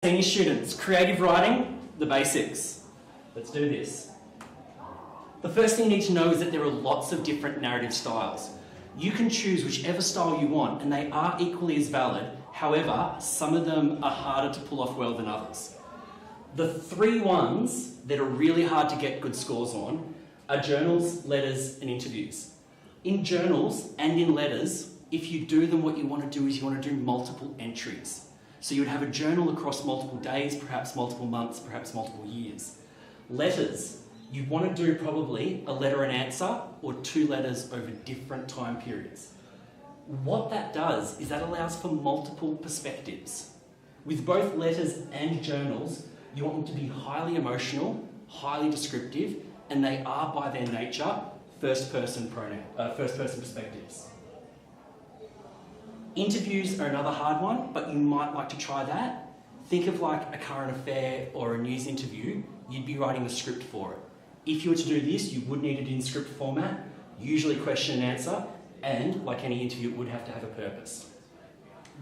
Senior students, creative writing, the basics. Let's do this. The first thing you need to know is that there are lots of different narrative styles. You can choose whichever style you want and they are equally as valid. However, some of them are harder to pull off well than others. The three ones that are really hard to get good scores on are journals, letters and interviews. In journals and in letters, if you do them, what you want to do is you want to do multiple entries. So you would have a journal across multiple days, perhaps multiple months, perhaps multiple years. Letters, you want to do probably a letter and answer or two letters over different time periods. What that does is that allows for multiple perspectives. With both letters and journals, you want them to be highly emotional, highly descriptive, and they are by their nature first-person perspectives. Interviews are another hard one, but you might like to try that. Think of like a current affair or a news interview, you'd be writing a script for it. If you were to do this, you would need it in script format, usually question and answer, and like any interview, it would have to have a purpose.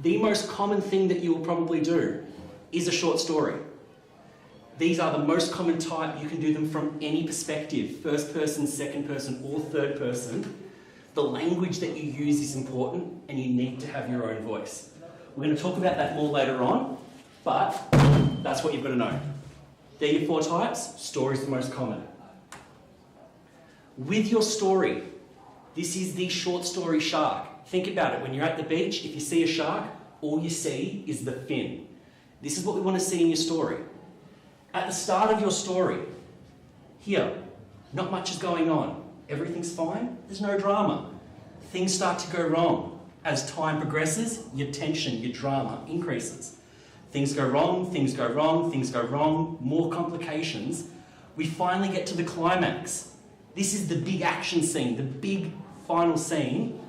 The most common thing that you will probably do is a short story. These are the most common type. You can do them from any perspective, first person, second person, or third person. The language that you use is important and you need to have your own voice. We're going to talk about that more later on, but that's what you've got to know. They're your four types. Story is the most common. With your story, this is the short story shark. Think about it. When you're at the beach, if you see a shark, all you see is the fin. This is what we want to see in your story. At the start of your story, here, not much is going on. Everything's fine, there's no drama. Things start to go wrong. As time progresses, your tension, your drama increases. Things go wrong, things go wrong, things go wrong, more complications. We finally get to the climax. This is the big action scene, the big final scene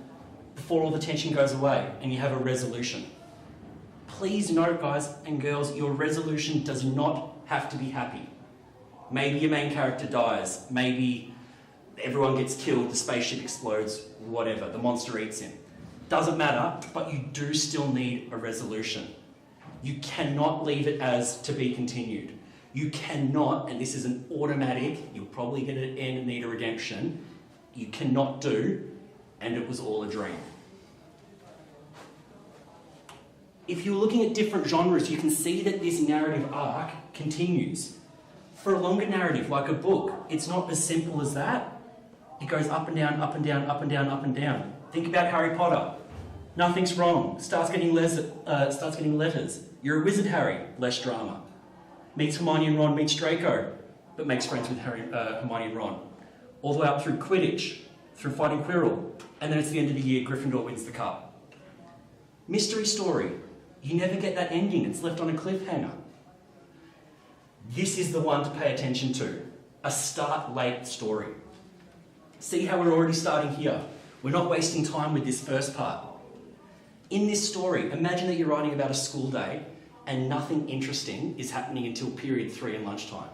before all the tension goes away and you have a resolution. Please note, guys and girls, your resolution does not have to be happy. Maybe your main character dies, maybe everyone gets killed, the spaceship explodes, whatever, the monster eats him. Doesn't matter, but you do still need a resolution. You cannot leave it as to be continued. You cannot, and this is an automatic, you'll probably get an end and need a redemption, you cannot do, and it was all a dream. If you're looking at different genres, you can see that this narrative arc continues. For a longer narrative, like a book, it's not as simple as that. It goes up and down, up and down, up and down, up and down. Think about Harry Potter. Nothing's wrong. Starts getting letters. You're a wizard, Harry. Less drama. Meets Hermione and Ron, meets Draco, but makes friends with Hermione and Ron. All the way up through Quidditch, through fighting Quirrell, and then it's the end of the year, Gryffindor wins the cup. Mystery story. You never get that ending. It's left on a cliffhanger. This is the one to pay attention to. A start late story. See how we're already starting here. We're not wasting time with this first part. In this story, imagine that you're writing about a school day and nothing interesting is happening until period 3 and lunchtime.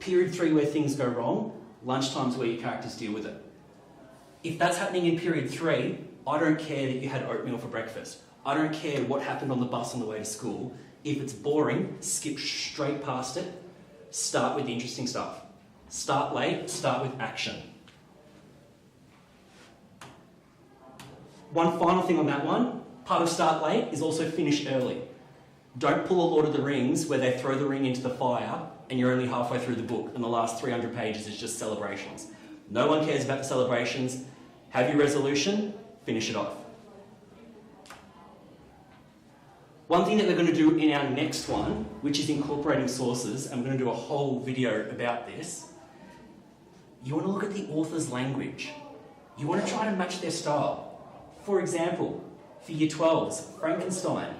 Period 3 where things go wrong, lunchtime's where your characters deal with it. If that's happening in period 3, I don't care that you had oatmeal for breakfast. I don't care what happened on the bus on the way to school. If it's boring, skip straight past it. Start with the interesting stuff. Start late, start with action. One final thing on that one, part of start late is also finish early. Don't pull a Lord of the Rings where they throw the ring into the fire and you're only halfway through the book and the last 300 pages is just celebrations. No one cares about the celebrations. Have your resolution, finish it off. One thing that we're going to do in our next one, which is incorporating sources, and we're going to do a whole video about this, you want to look at the author's language. You want to try to match their style. For example, for Year 12s, Frankenstein,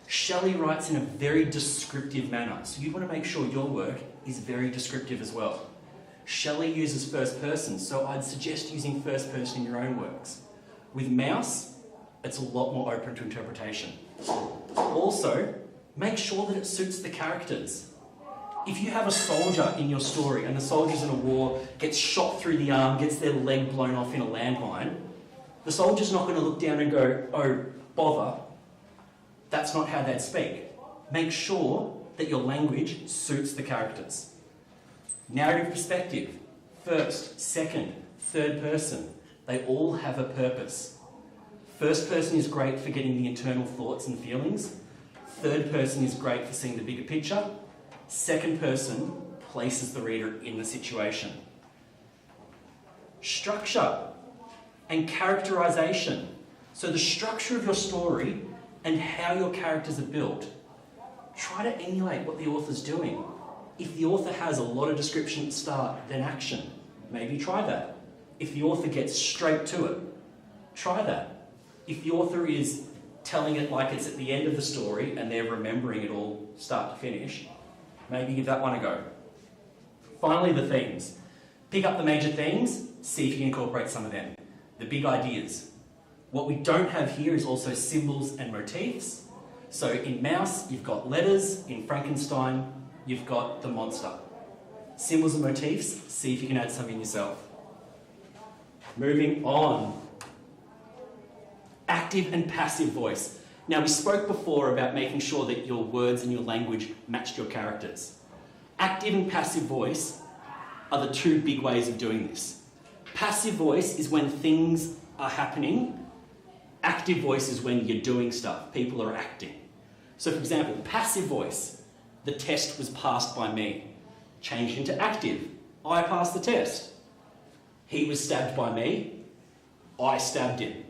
Shelley writes in a very descriptive manner, so you want to make sure your work is very descriptive as well. Shelley uses first person, so I'd suggest using first person in your own works. With Mouse, it's a lot more open to interpretation. Also, make sure that it suits the characters. If you have a soldier in your story and the soldier's in a war, gets shot through the arm, gets their leg blown off in a landmine, the soldier's not going to look down and go, oh, bother. That's not how they'd speak. Make sure that your language suits the characters. Narrative perspective, first, second, third person, they all have a purpose. First person is great for getting the internal thoughts and feelings. Third person is great for seeing the bigger picture. Second person places the reader in the situation. Structure and characterization. So the structure of your story and how your characters are built. Try to emulate what the author's doing. If the author has a lot of description at the start, then action. Maybe try that. If the author gets straight to it, try that. If the author is telling it like it's at the end of the story and they're remembering it all start to finish, maybe give that one a go. Finally, the themes. Pick up the major themes, see if you can incorporate some of them. The big ideas. What we don't have here is also symbols and motifs. So in Mouse, you've got letters. In Frankenstein, you've got the monster. Symbols and motifs, see if you can add something yourself. Moving on. Active and passive voice. Now, we spoke before about making sure that your words and your language matched your characters. Active and passive voice are the two big ways of doing this. Passive voice is when things are happening. Active voice is when you're doing stuff. People are acting. So, for example, passive voice. The test was passed by me. Changed into active. I passed the test. He was stabbed by me. I stabbed him.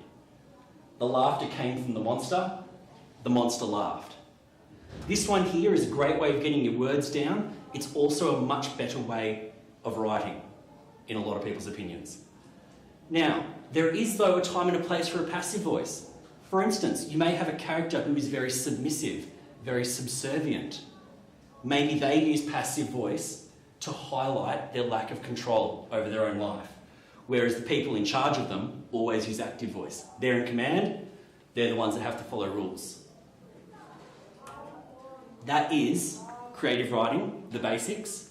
The laughter came from the monster. The monster laughed. This one here is a great way of getting your words down. It's also a much better way of writing, in a lot of people's opinions. Now, there is, though, a time and a place for a passive voice. For instance, you may have a character who is very submissive, very subservient. Maybe they use passive voice to highlight their lack of control over their own life, whereas the people in charge of them always use active voice. They're in command, they're the ones that have to follow rules. That is creative writing, the basics.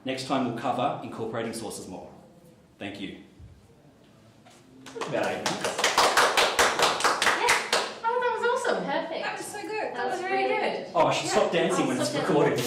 Next time we'll cover incorporating sources more. Thank you. About 8 minutes. Yeah. Oh, that was awesome. Perfect. That was so good. That was really good. Oh, I should stop dancing when it's recorded.